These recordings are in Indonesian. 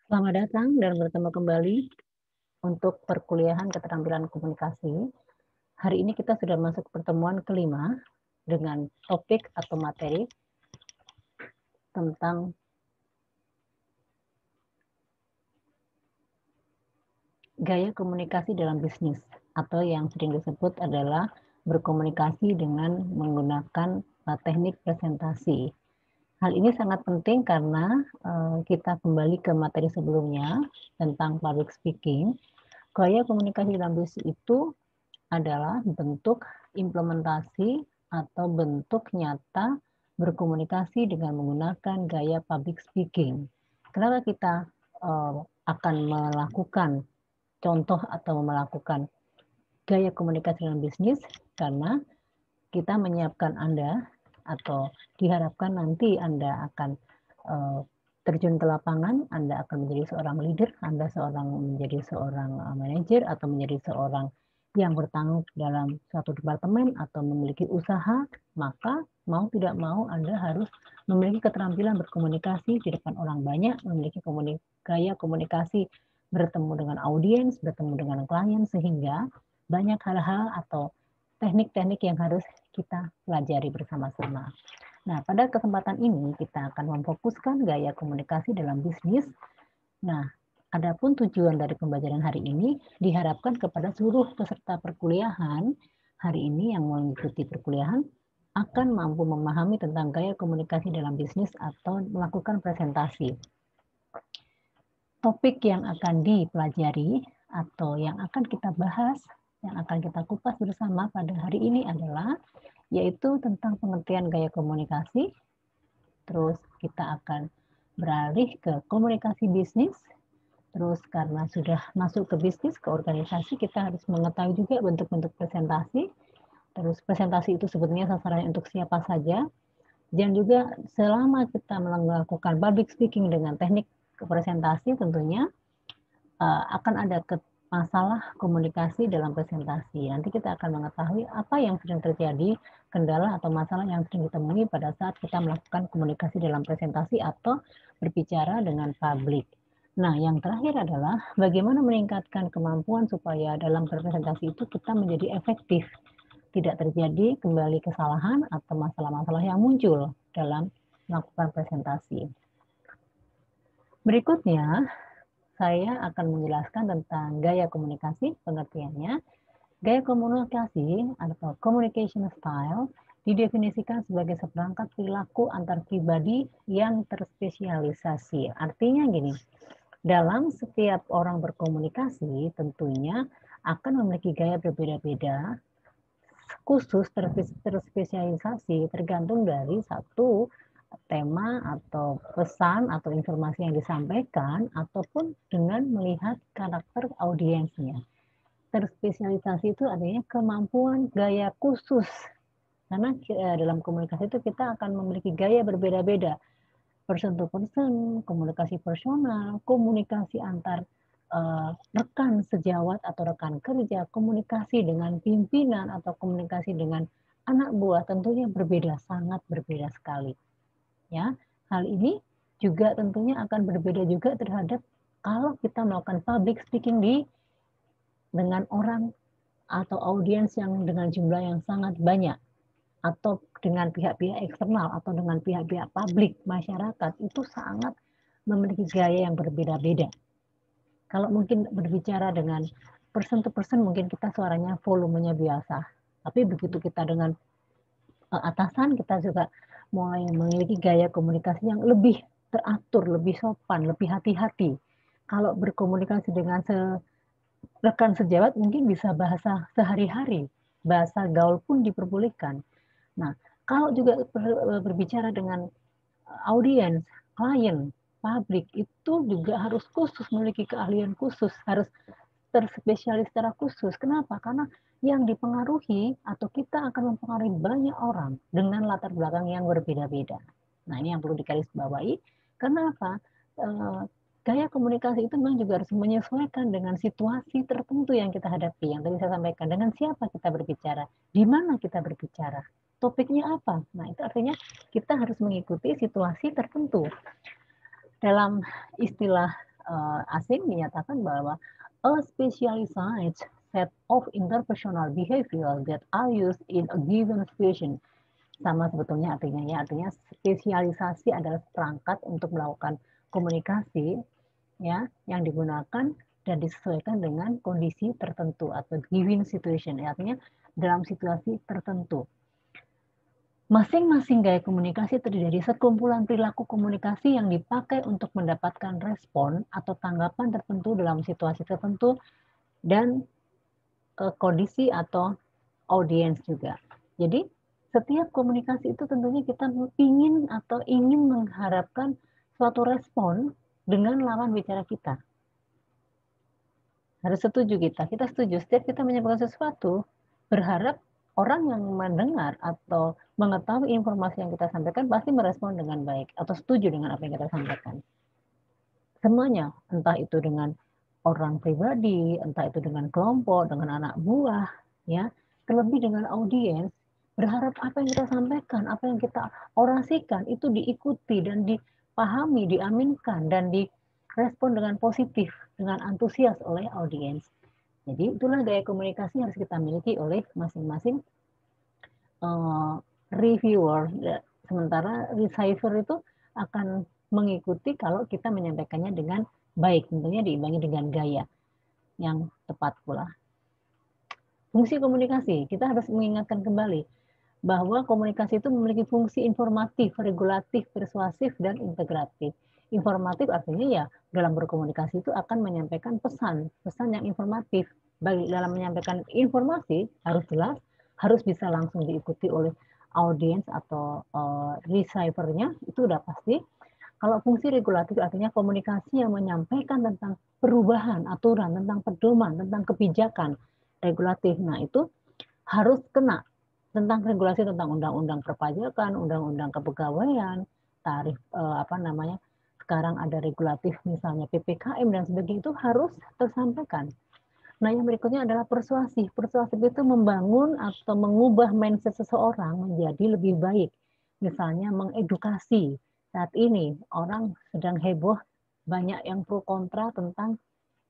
Selamat datang dan bertemu kembali untuk perkuliahan keterampilan komunikasi. Hari ini kita sudah masuk pertemuan kelima dengan topik atau materi tentang gaya komunikasi dalam bisnis atau yang sering disebut adalah berkomunikasi dengan menggunakan teknik presentasi. Hal ini sangat penting karena kita kembali ke materi sebelumnya tentang public speaking. Gaya komunikasi dalam bisnis itu adalah bentuk implementasi atau bentuk nyata berkomunikasi dengan menggunakan gaya public speaking. Kenapa kita akan melakukan contoh atau melakukan gaya komunikasi dalam bisnis? Karena kita menyiapkan Anda atau diharapkan nanti Anda akan terjun ke lapangan, Anda akan menjadi seorang leader, Anda menjadi seorang manajer atau menjadi seorang yang bertanggung dalam suatu departemen atau memiliki usaha, maka mau tidak mau Anda harus memiliki keterampilan berkomunikasi di depan orang banyak, memiliki gaya komunikasi bertemu dengan audiens, bertemu dengan klien, sehingga banyak hal-hal atau teknik-teknik yang harus kita pelajari bersama-sama. Nah, pada kesempatan ini kita akan memfokuskan gaya komunikasi dalam bisnis. Nah, adapun tujuan dari pembelajaran hari ini diharapkan kepada seluruh peserta perkuliahan hari ini yang mengikuti perkuliahan akan mampu memahami tentang gaya komunikasi dalam bisnis atau melakukan presentasi. Topik yang akan dipelajari atau yang akan kita bahas, yang akan kita kupas bersama pada hari ini adalah yaitu tentang pengertian gaya komunikasi. Terus kita akan beralih ke komunikasi bisnis. Terus karena sudah masuk ke bisnis, ke organisasi, kita harus mengetahui juga bentuk-bentuk presentasi. Terus presentasi itu sebetulnya sasarannya untuk siapa saja. Dan juga selama kita melakukan public speaking dengan teknik presentasi tentunya akan ada masalah komunikasi dalam presentasi. Nanti kita akan mengetahui apa yang sering terjadi, kendala atau masalah yang sering ditemui pada saat kita melakukan komunikasi dalam presentasi atau berbicara dengan publik. Nah, yang terakhir adalah bagaimana meningkatkan kemampuan supaya dalam presentasi itu kita menjadi efektif. Tidak terjadi kembali kesalahan atau masalah-masalah yang muncul dalam melakukan presentasi. Berikutnya, saya akan menjelaskan tentang gaya komunikasi, pengertiannya. Gaya komunikasi atau communication style didefinisikan sebagai seperangkat perilaku antar pribadi yang terspesialisasi. Artinya gini, dalam setiap orang berkomunikasi tentunya akan memiliki gaya berbeda-beda, khusus terspesialisasi tergantung dari satu tema atau pesan atau informasi yang disampaikan ataupun dengan melihat karakter audiensnya. Terspesialisasi itu artinya kemampuan gaya khusus. Karena dalam komunikasi itu kita akan memiliki gaya berbeda-beda. Person to person, komunikasi personal, komunikasi antar rekan sejawat atau rekan kerja, komunikasi dengan pimpinan atau komunikasi dengan anak buah tentunya berbeda, sangat berbeda sekali. Ya, hal ini juga tentunya akan berbeda juga terhadap kalau kita melakukan public speaking dengan orang atau audiens yang dengan jumlah yang sangat banyak atau dengan pihak-pihak eksternal atau dengan pihak-pihak publik masyarakat itu sangat memiliki gaya yang berbeda-beda. Kalau mungkin berbicara dengan person to person mungkin kita suaranya volumenya biasa, tapi begitu kita dengan atasan kita juga mulai memiliki gaya komunikasi yang lebih teratur, lebih sopan, lebih hati-hati. Kalau berkomunikasi dengan rekan sejawat mungkin bisa bahasa sehari-hari, bahasa gaul pun diperbolehkan. Nah, kalau juga berbicara dengan audiens, klien, publik, itu juga harus khusus, memiliki keahlian khusus, harus terspesialis secara khusus. Kenapa? Karena yang dipengaruhi atau kita akan mempengaruhi banyak orang dengan latar belakang yang berbeda-beda. Nah, ini yang perlu digarisbawahi. Kenapa? Gaya komunikasi itu memang juga harus menyesuaikan dengan situasi tertentu yang kita hadapi. Yang tadi saya sampaikan, dengan siapa kita berbicara, di mana kita berbicara, topiknya apa. Nah, itu artinya kita harus mengikuti situasi tertentu. Dalam istilah asing menyatakan bahwa a specialized set of interpersonal behavior that are used in a given situation. Sama sebetulnya artinya spesialisasi adalah perangkat untuk melakukan komunikasi ya yang digunakan dan disesuaikan dengan kondisi tertentu atau given situation, artinya dalam situasi tertentu. Masing-masing gaya komunikasi terdiri dari sekumpulan perilaku komunikasi yang dipakai untuk mendapatkan respon atau tanggapan tertentu dalam situasi tertentu dan kondisi atau audiens juga. Jadi setiap komunikasi itu tentunya kita ingin mengharapkan suatu respon dengan lawan bicara kita. Harus setuju kita setuju setiap kita menyampaikan sesuatu, berharap orang yang mendengar atau mengetahui informasi yang kita sampaikan pasti merespon dengan baik atau setuju dengan apa yang kita sampaikan. Semuanya, entah itu dengan orang pribadi, entah itu dengan kelompok, dengan anak buah, ya, terlebih dengan audiens, berharap apa yang kita sampaikan, apa yang kita orasikan itu diikuti dan dipahami, diaminkan dan direspon dengan positif, dengan antusias oleh audiens. Jadi itulah gaya komunikasi yang harus kita miliki oleh masing-masing reviewer. Sementara receiver itu akan mengikuti kalau kita menyampaikannya dengan baik, tentunya diimbangi dengan gaya yang tepat pula. Fungsi komunikasi, kita harus mengingatkan kembali bahwa komunikasi itu memiliki fungsi informatif, regulatif, persuasif, dan integratif. Informatif artinya ya dalam berkomunikasi itu akan menyampaikan pesan yang informatif. Baik dalam menyampaikan informasi harus jelas, harus bisa langsung diikuti oleh audiens atau receiver-nya, itu udah pasti. Kalau fungsi regulatif artinya komunikasi yang menyampaikan tentang perubahan aturan, tentang pedoman, tentang kebijakan regulatif. Nah, itu harus kena tentang regulasi tentang undang-undang perpajakan, undang-undang kepegawaian, tarif sekarang ada regulatif misalnya PPKM dan sebagainya, itu harus tersampaikan. Nah, yang berikutnya adalah persuasif. Persuasif itu membangun atau mengubah mindset seseorang menjadi lebih baik. Misalnya mengedukasi. Saat ini orang sedang heboh, banyak yang pro kontra tentang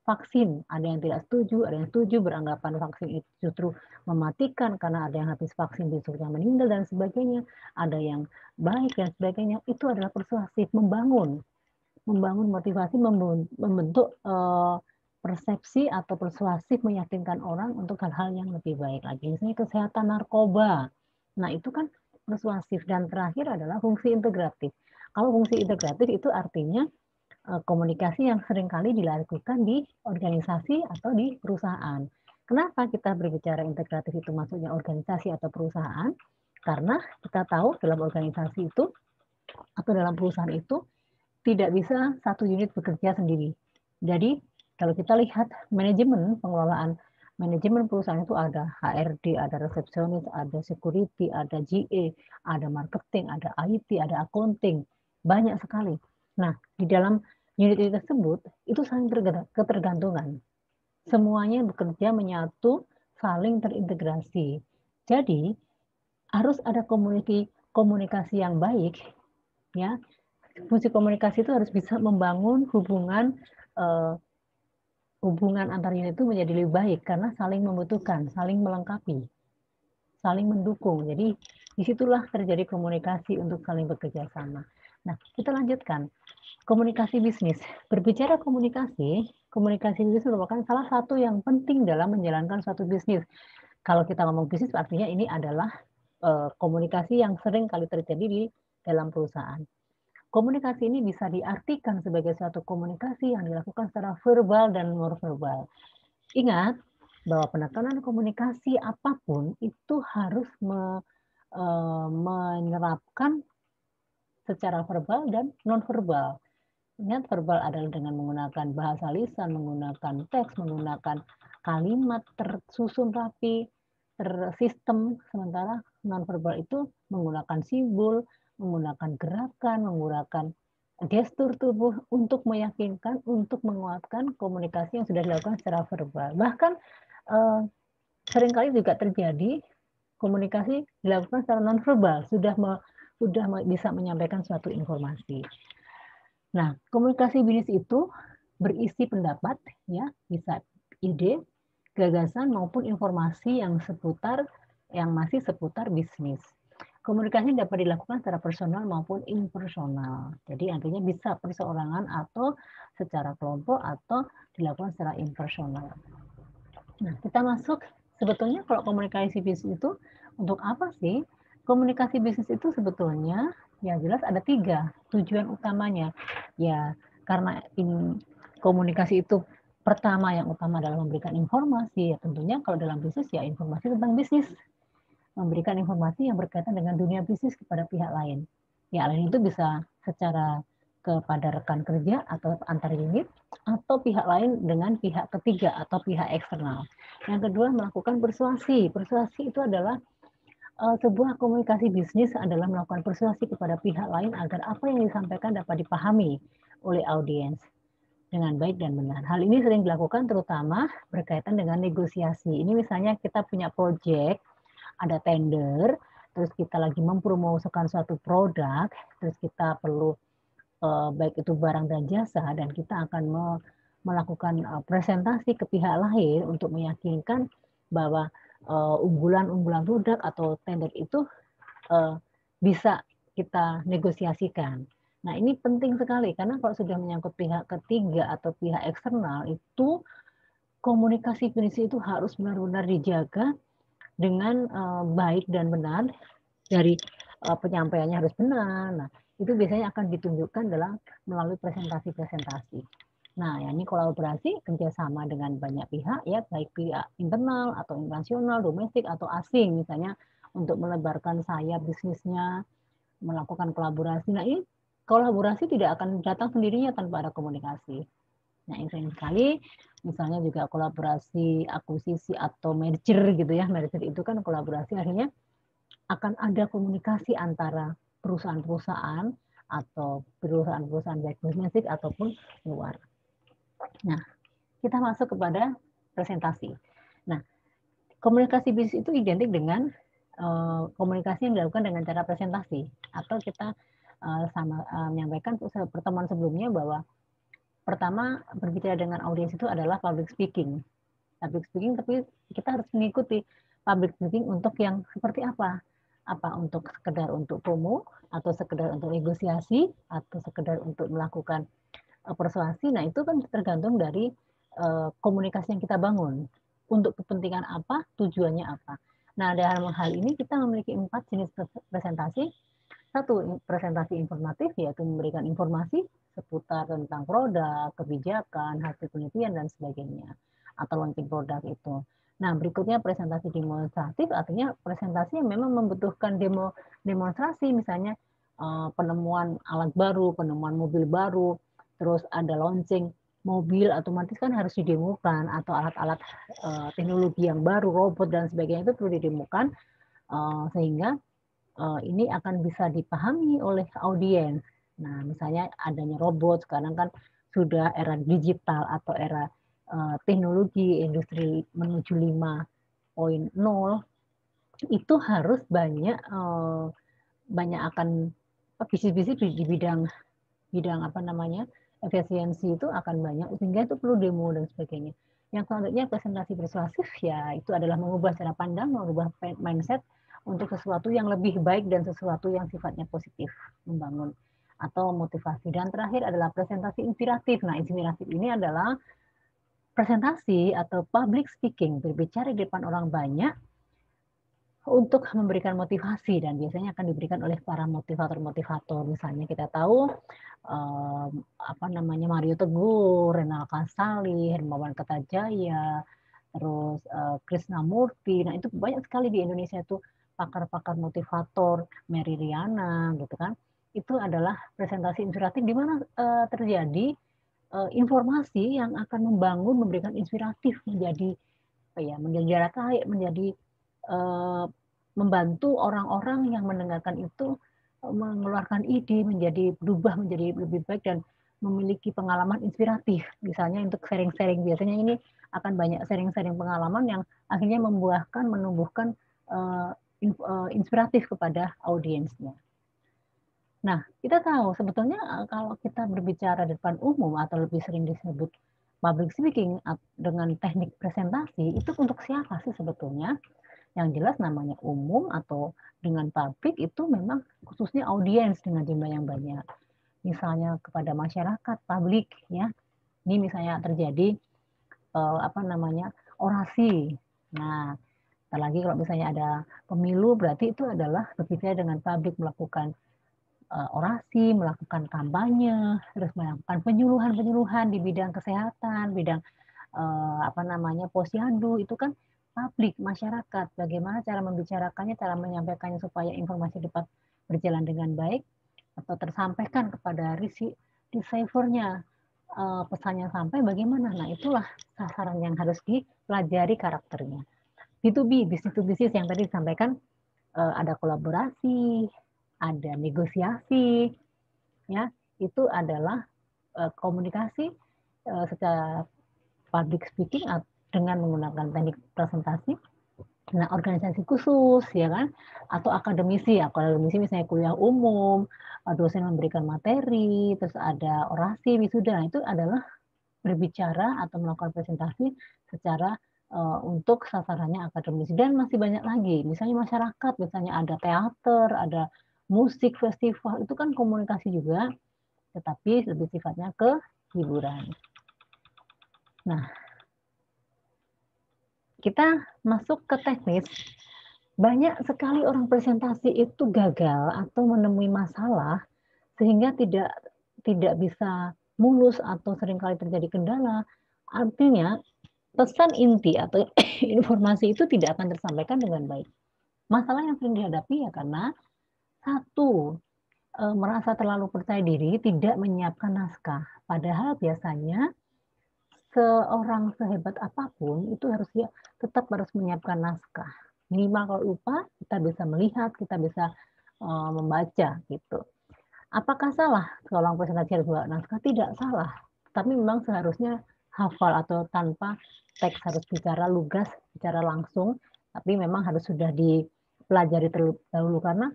vaksin. Ada yang tidak setuju, ada yang setuju, beranggapan vaksin itu justru mematikan karena ada yang habis vaksin besoknya meninggal dan sebagainya. Ada yang baik dan sebagainya. Itu adalah persuasif, membangun motivasi, membentuk persepsi atau persuasif, meyakinkan orang untuk hal-hal yang lebih baik lagi. Misalnya kesehatan narkoba. Nah, itu kan persuasif. Dan terakhir adalah fungsi integratif. Kalau fungsi integratif itu artinya komunikasi yang seringkali dilakukan di organisasi atau di perusahaan. Kenapa kita berbicara integratif itu maksudnya organisasi atau perusahaan? Karena kita tahu dalam organisasi itu atau dalam perusahaan itu tidak bisa satu unit bekerja sendiri. Jadi kalau kita lihat manajemen pengelolaan manajemen perusahaan itu ada HRD, ada resepsionis, ada security, ada GA, ada marketing, ada IT, ada accounting, banyak sekali. Nah, di dalam unit tersebut itu saling ketergantungan. Semuanya bekerja menyatu, saling terintegrasi. Jadi harus ada komunikasi yang baik, ya. Fungsi komunikasi itu harus bisa membangun hubungan antar unit itu menjadi lebih baik karena saling membutuhkan, saling melengkapi, saling mendukung. Jadi disitulah terjadi komunikasi untuk saling bekerja sama. Nah, kita lanjutkan. Komunikasi bisnis. Berbicara komunikasi bisnis merupakan salah satu yang penting dalam menjalankan suatu bisnis. Kalau kita ngomong bisnis, artinya ini adalah komunikasi yang sering kali terjadi di dalam perusahaan. Komunikasi ini bisa diartikan sebagai suatu komunikasi yang dilakukan secara verbal dan non-verbal. Ingat bahwa penekanan komunikasi apapun itu harus menerapkan secara verbal dan non-verbal. Ingat, verbal adalah dengan menggunakan bahasa lisan, menggunakan teks, menggunakan kalimat tersusun rapi, tersistem, sementara non-verbal itu menggunakan simbol, menggunakan gerakan, menggunakan gestur tubuh untuk meyakinkan, untuk menguatkan komunikasi yang sudah dilakukan secara verbal. Bahkan seringkali juga terjadi komunikasi dilakukan secara non-verbal, sudah bisa menyampaikan suatu informasi. Nah, komunikasi bisnis itu berisi pendapat, ya, bisa ide, gagasan maupun informasi yang masih seputar bisnis. Komunikasi dapat dilakukan secara personal maupun impersonal. Jadi artinya bisa perseorangan atau secara kelompok atau dilakukan secara impersonal. Nah, kita masuk sebetulnya kalau komunikasi bisnis itu untuk apa sih? Komunikasi bisnis itu sebetulnya ya jelas ada 3 tujuan utamanya. Ya, karena komunikasi itu pertama yang utama adalah memberikan informasi, ya tentunya kalau dalam bisnis ya informasi tentang bisnis. Memberikan informasi yang berkaitan dengan dunia bisnis kepada pihak lain. Ya, lain itu bisa secara kepada rekan kerja atau antar unit, atau pihak lain dengan pihak ketiga atau pihak eksternal. Yang kedua, melakukan persuasi. Persuasi itu adalah sebuah komunikasi bisnis adalah melakukan persuasi kepada pihak lain agar apa yang disampaikan dapat dipahami oleh audiens dengan baik dan benar. Hal ini sering dilakukan terutama berkaitan dengan negosiasi. Ini misalnya kita punya proyek, ada tender, terus kita lagi mempromosikan suatu produk, terus kita perlu baik itu barang dan jasa, dan kita akan melakukan presentasi ke pihak lain untuk meyakinkan bahwa unggulan-unggulan produk atau tender itu bisa kita negosiasikan. Nah, ini penting sekali karena kalau sudah menyangkut pihak ketiga atau pihak eksternal itu komunikasi bisnis itu harus benar-benar dijaga dengan baik dan benar, dari penyampaiannya harus benar. Nah, itu biasanya akan ditunjukkan melalui presentasi-presentasi. Nah, ya, ini kolaborasi kerjasama dengan banyak pihak, ya, baik pihak internal atau internasional, domestik atau asing, misalnya untuk melebarkan sayap bisnisnya, melakukan kolaborasi. Nah, ini kolaborasi tidak akan datang sendirinya tanpa ada komunikasi. Nah, yang sering sekali misalnya juga kolaborasi, akuisisi atau merger gitu ya. Merger itu kan kolaborasi, akhirnya akan ada komunikasi antara perusahaan-perusahaan atau perusahaan-perusahaan baik domestik ataupun luar. Nah, kita masuk kepada presentasi. Nah, komunikasi bisnis itu identik dengan komunikasi yang dilakukan dengan cara presentasi, atau kita menyampaikan pertemuan sebelumnya bahwa pertama berbicara dengan audiens itu adalah public speaking. Public speaking, tapi kita harus mengikuti public speaking untuk yang seperti apa? Apa untuk sekedar untuk promo, atau sekedar untuk negosiasi, atau sekedar untuk melakukan persuasi. Nah, itu kan tergantung dari komunikasi yang kita bangun. Untuk kepentingan apa, tujuannya apa. Nah, dalam hal ini kita memiliki 4 jenis presentasi. Satu, presentasi informatif, yaitu memberikan informasi seputar tentang produk, kebijakan, hasil penelitian, dan sebagainya. Atau launching produk itu. Nah, berikutnya presentasi demonstratif, artinya presentasi yang memang membutuhkan demonstrasi, misalnya penemuan alat baru, penemuan mobil baru, terus ada launching mobil otomatis kan harus didemokan, atau alat-alat teknologi yang baru, robot dan sebagainya itu perlu didemokan, sehingga ini akan bisa dipahami oleh audiens. Nah, misalnya adanya robot, sekarang kan sudah era digital atau era teknologi industri menuju 5.0, itu harus banyak akan bisnis-bisnis di bidang apa namanya, efisiensi itu akan banyak, sehingga itu perlu demo dan sebagainya. Yang selanjutnya presentasi persuasif, ya itu adalah mengubah cara pandang, mengubah mindset untuk sesuatu yang lebih baik dan sesuatu yang sifatnya positif, membangun atau motivasi. Dan terakhir adalah presentasi inspiratif. Nah, inspiratif ini adalah presentasi atau public speaking, berbicara di depan orang banyak untuk memberikan motivasi, dan biasanya akan diberikan oleh para motivator-motivator. Misalnya kita tahu apa namanya, Mario Teguh, Renal Kasali, Hermawan Kertajaya, terus Krisnamurti. Nah, itu banyak sekali di Indonesia itu pakar-pakar motivator, Mary Riana gitu kan. Itu adalah presentasi inspiratif di mana terjadi informasi yang akan membangun, memberikan inspiratif, menjadi menjadi membantu orang-orang yang mendengarkan itu mengeluarkan ide, menjadi berubah menjadi lebih baik dan memiliki pengalaman inspiratif. Misalnya untuk sharing-sharing, biasanya ini akan banyak sharing-sharing pengalaman yang akhirnya menumbuhkan inspiratif kepada audiensnya. Nah, kita tahu sebetulnya kalau kita berbicara di depan umum atau lebih sering disebut public speaking dengan teknik presentasi, itu untuk siapa sih sebetulnya? Yang jelas namanya umum atau dengan publik itu memang khususnya audiens dengan jumlah yang banyak. Misalnya kepada masyarakat, publik ya. Ini misalnya terjadi orasi. Nah, apalagi kalau misalnya ada pemilu berarti itu adalah berbicara dengan publik, melakukan orasi, melakukan kampanye, terus melakukan penyuluhan-penyuluhan di bidang kesehatan, bidang posyandu, itu kan publik, masyarakat. Bagaimana cara membicarakannya, cara menyampaikannya supaya informasi dapat berjalan dengan baik atau tersampaikan kepada receiver-nya, pesannya sampai bagaimana. Nah, itulah sasaran yang harus dipelajari karakternya. B2B, bisnis to bisnis yang tadi disampaikan, ada kolaborasi, ada negosiasi, ya itu adalah komunikasi secara public speaking dengan menggunakan teknik presentasi. Nah, organisasi khusus, ya kan, atau akademisi misalnya kuliah umum, dosen memberikan materi, terus ada orasi, wisuda, itu adalah berbicara atau melakukan presentasi secara untuk sasarannya akademis. Dan masih banyak lagi, misalnya masyarakat, misalnya ada teater, ada musik, festival, itu kan komunikasi juga, tetapi lebih sifatnya ke hiburan. Nah, kita masuk ke teknis. Banyak sekali orang presentasi itu gagal atau menemui masalah sehingga tidak bisa mulus atau seringkali terjadi kendala. Artinya pesan inti atau informasi itu tidak akan tersampaikan dengan baik. Masalah yang sering dihadapi ya karena satu, merasa terlalu percaya diri, tidak menyiapkan naskah. Padahal biasanya seorang sehebat apapun itu tetap harus menyiapkan naskah. Minimal kalau lupa, kita bisa melihat, kita bisa membaca gitu. Apakah salah seorang presentasi harus buat naskah? Tidak salah. Tapi memang seharusnya hafal atau tanpa teks, harus bicara lugas, bicara langsung. Tapi memang harus sudah dipelajari terlebih dahulu karena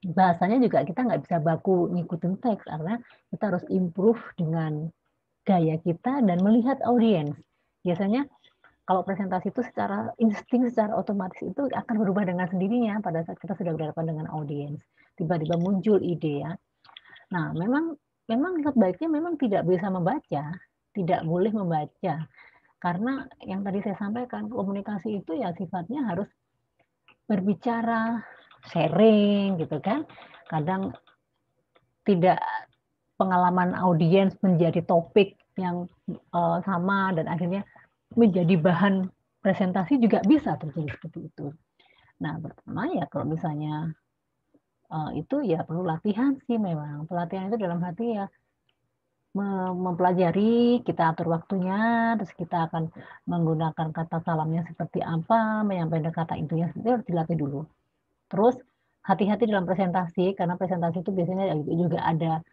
bahasanya juga kita nggak bisa baku ngikutin teks karena kita harus improve dengan gaya kita dan melihat audiens. Biasanya kalau presentasi itu secara insting, secara otomatis itu akan berubah dengan sendirinya pada saat kita sudah berhadapan dengan audiens. Tiba-tiba muncul ide ya. Nah, memang sebaiknya memang tidak bisa membaca, tidak boleh membaca. Karena yang tadi saya sampaikan, komunikasi itu ya sifatnya harus berbicara, sharing gitu kan. Kadang tidak pengalaman audiens menjadi topik yang sama dan akhirnya menjadi bahan presentasi juga bisa terjadi seperti itu. Nah, pertama ya kalau misalnya itu ya perlu latihan sih memang. Pelatihan itu dalam hati ya mempelajari, kita atur waktunya, terus kita akan menggunakan kata salamnya seperti apa, menyampaikan kata intinya seperti harus dilatih dulu. Terus hati-hati dalam presentasi, karena presentasi itu biasanya juga ada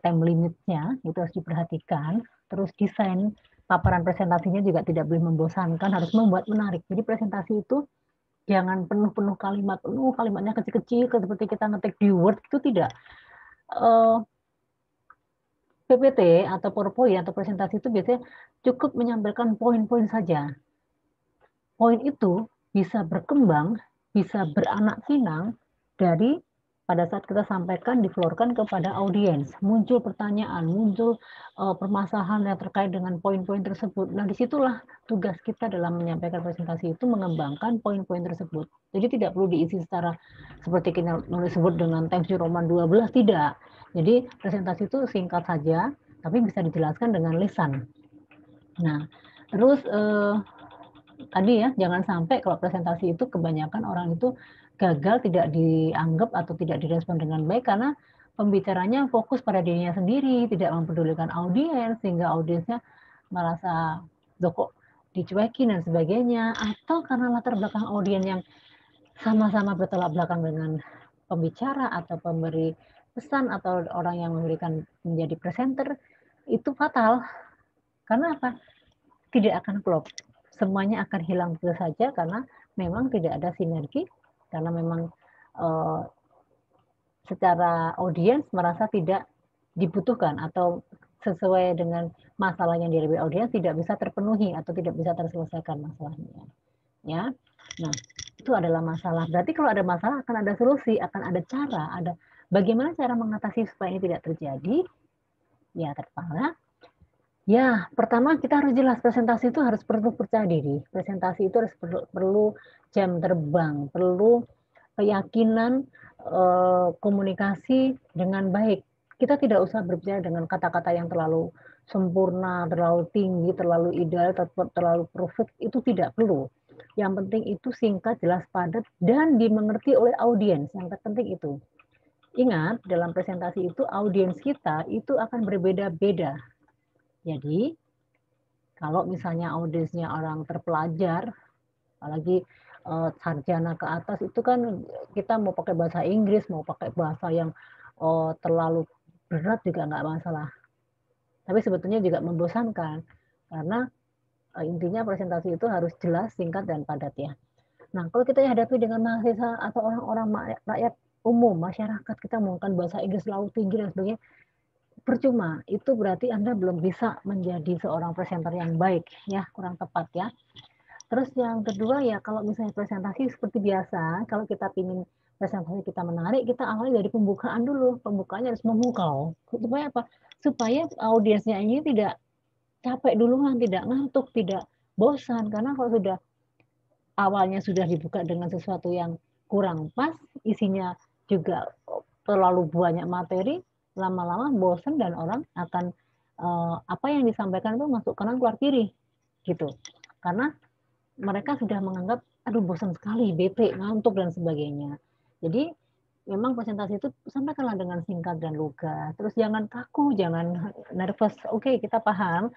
time limitnya, itu harus diperhatikan. Terus desain paparan presentasinya juga tidak boleh membosankan, harus membuat menarik. Jadi presentasi itu jangan penuh kalimatnya kecil-kecil, seperti kita ngetik di Word, itu tidak. PPT atau PowerPoint atau presentasi itu biasanya cukup menyampaikan poin-poin saja. Poin itu bisa berkembang, bisa beranak pinang dari pada saat kita sampaikan, diflorkan kepada audiens. Muncul pertanyaan, muncul permasalahan yang terkait dengan poin-poin tersebut. Nah, disitulah tugas kita dalam menyampaikan presentasi itu mengembangkan poin-poin tersebut. Jadi tidak perlu diisi secara seperti kita nulis sebut dengan Times New Roman 12, tidak. Jadi presentasi itu singkat saja, tapi bisa dijelaskan dengan lisan. Nah, terus tadi ya, jangan sampai kalau presentasi itu kebanyakan orang itu gagal, tidak dianggap atau tidak direspon dengan baik karena pembicaranya fokus pada dirinya sendiri, tidak mempedulikan audiens, sehingga audiensnya merasa kok dicuekin dan sebagainya, atau karena latar belakang audiens yang sama-sama bertolak belakang dengan pembicara atau pemberi pesan atau orang yang memberikan menjadi presenter, itu fatal. Karena apa? Tidak akan klop. Semuanya akan hilang begitu saja karena memang tidak ada sinergi, karena memang secara audiens merasa tidak dibutuhkan atau sesuai dengan masalah yang dihadapi audiens tidak bisa terpenuhi atau tidak bisa terselesaikan masalahnya. Ya, nah itu adalah masalah. Berarti kalau ada masalah akan ada solusi, akan ada cara, ada bagaimana cara mengatasi supaya ini tidak terjadi. Ya, pertama, ya pertama kita harus jelas presentasi itu harus perlu percaya diri. Presentasi itu harus perlu jam terbang, perlu keyakinan komunikasi dengan baik. Kita tidak usah berbicara dengan kata-kata yang terlalu sempurna, terlalu tinggi, terlalu ideal, terlalu perfect, itu tidak perlu. Yang penting itu singkat, jelas, padat, dan dimengerti oleh audiens. Yang terpenting itu. Ingat, dalam presentasi itu audiens kita itu akan berbeda-beda. Jadi, kalau misalnya audiensnya orang terpelajar, apalagi sarjana ke atas, itu kan kita mau pakai bahasa Inggris, mau pakai bahasa yang terlalu berat juga nggak masalah. Tapi sebetulnya juga membosankan, karena intinya presentasi itu harus jelas, singkat, dan padat ya. Nah, kalau kita hadapi dengan mahasiswa atau orang-orang rakyat umum, masyarakat, kita menggunakan bahasa Inggris laut tinggi dan sebagainya, percuma. Itu berarti Anda belum bisa menjadi seorang presenter yang baik, ya, kurang tepat ya. Terus yang kedua ya, kalau misalnya presentasi seperti biasa, kalau kita ingin presentasi kita menarik, kita awali dari pembukaan dulu. Pembukaannya harus memukau. Supaya apa? Supaya audiensnya ini tidak capek duluan, tidak ngantuk, tidak bosan. Karena kalau sudah awalnya sudah dibuka dengan sesuatu yang kurang pas, isinya juga terlalu banyak materi, lama-lama bosan dan orang akan apa yang disampaikan itu masuk kanan keluar kiri gitu. Karena mereka sudah menganggap aduh bosan sekali, bete, ngantuk dan sebagainya. Jadi memang presentasi itu sampaikanlah dengan singkat dan lugas. Terus jangan kaku, jangan nervous. Oke, kita paham.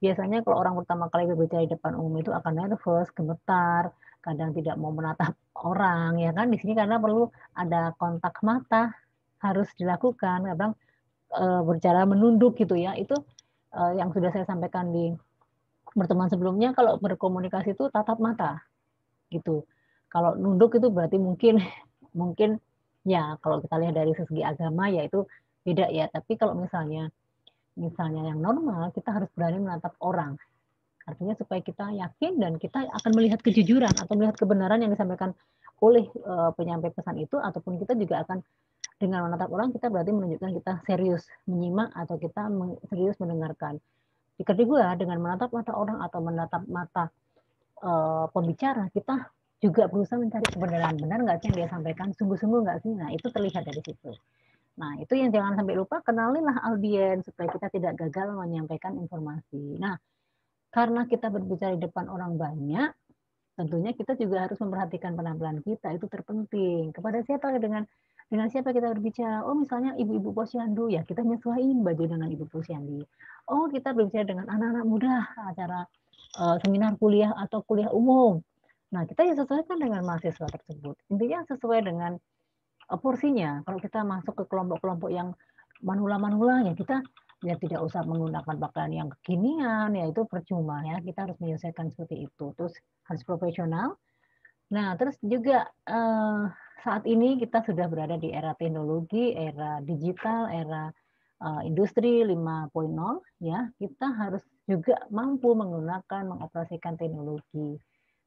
Biasanya kalau orang pertama kali berbicara di depan umum itu akan nervous, gemetar, kadang tidak mau menatap orang, ya kan? Di sini karena perlu ada kontak mata harus dilakukan, kadang berbicara menunduk gitu ya. Itu yang sudah saya sampaikan di pertemuan sebelumnya, kalau berkomunikasi itu tatap mata gitu. Kalau nunduk itu berarti mungkin mungkin ya kalau kita lihat dari segi agama ya itu beda ya. Tapi kalau misalnya yang normal, kita harus berani menatap orang. Artinya supaya kita yakin dan kita akan melihat kejujuran atau melihat kebenaran yang disampaikan oleh penyampai pesan itu, ataupun kita juga akan dengan menatap orang, kita berarti menunjukkan kita serius menyimak atau kita serius mendengarkan. Jika kedua, dengan menatap mata orang atau menatap mata pembicara, kita juga berusaha mencari kebenaran. Benar nggak sih yang dia sampaikan? Sungguh-sungguh nggak sih? Nah, itu terlihat dari situ. Nah, itu yang jangan sampai lupa, kenalilah audiens supaya kita tidak gagal menyampaikan informasi. Nah, karena kita berbicara di depan orang banyak, tentunya kita juga harus memperhatikan penampilan kita, itu terpenting. Kepada siapa, dengan siapa kita berbicara? Oh, misalnya ibu-ibu posyandu, ya kita nyesuaiin baju dengan ibu posyandu. Oh, kita berbicara dengan anak-anak muda, acara seminar kuliah atau kuliah umum. Nah, kita ya sesuaikan dengan mahasiswa tersebut. Intinya sesuai dengan porsinya. Kalau kita masuk ke kelompok-kelompok yang manula-manula, ya kita ya tidak usah menggunakan pakaian yang kekinian, ya itu percuma ya. Kita harus menyelesaikan seperti itu. Terus harus profesional. Nah, terus juga saat ini kita sudah berada di era teknologi, era digital, era industri 5.0 ya. Kita harus juga mampu menggunakan, mengoperasikan teknologi.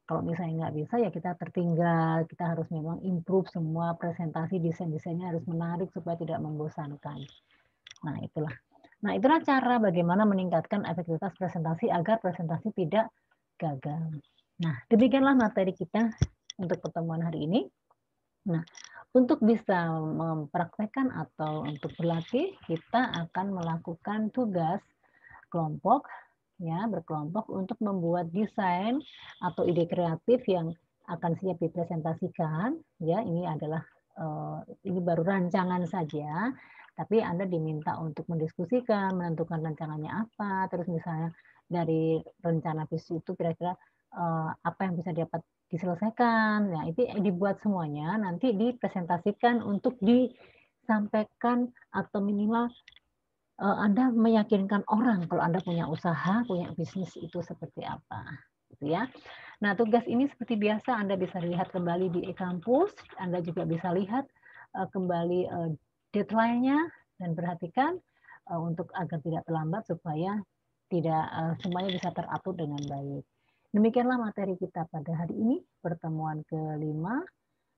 Kalau misalnya nggak bisa ya kita tertinggal, kita harus memang improve semua presentasi, desain-desainnya harus menarik supaya tidak membosankan. Nah itulah. Nah itulah cara bagaimana meningkatkan efektivitas presentasi agar presentasi tidak gagal. Nah demikianlah materi kita untuk pertemuan hari ini. Nah untuk bisa mempraktekkan atau untuk berlatih, kita akan melakukan tugas kelompok ya, berkelompok untuk membuat desain atau ide kreatif yang akan siap dipresentasikan ya. Ini adalah ini baru rancangan saja, tapi Anda diminta untuk mendiskusikan, menentukan rancangannya apa, terus misalnya dari rencana visi itu kira-kira apa yang bisa dapat diselesaikan. Nah, itu dibuat semuanya nanti dipresentasikan untuk disampaikan atau minimal Anda meyakinkan orang kalau Anda punya usaha, punya bisnis itu seperti apa, gitu ya. Nah, tugas ini seperti biasa Anda bisa lihat kembali di e-kampus, Anda juga bisa lihat kembali deadline-nya dan perhatikan untuk agar tidak terlambat supaya tidak semuanya bisa teratur dengan baik. Demikianlah materi kita pada hari ini, pertemuan ke-5.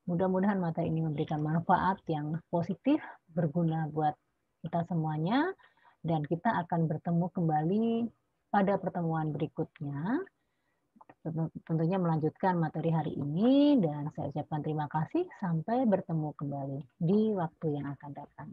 Mudah-mudahan materi ini memberikan manfaat yang positif, berguna buat kita semuanya, dan kita akan bertemu kembali pada pertemuan berikutnya. Tentunya melanjutkan materi hari ini, dan saya ucapkan terima kasih. Sampai bertemu kembali di waktu yang akan datang.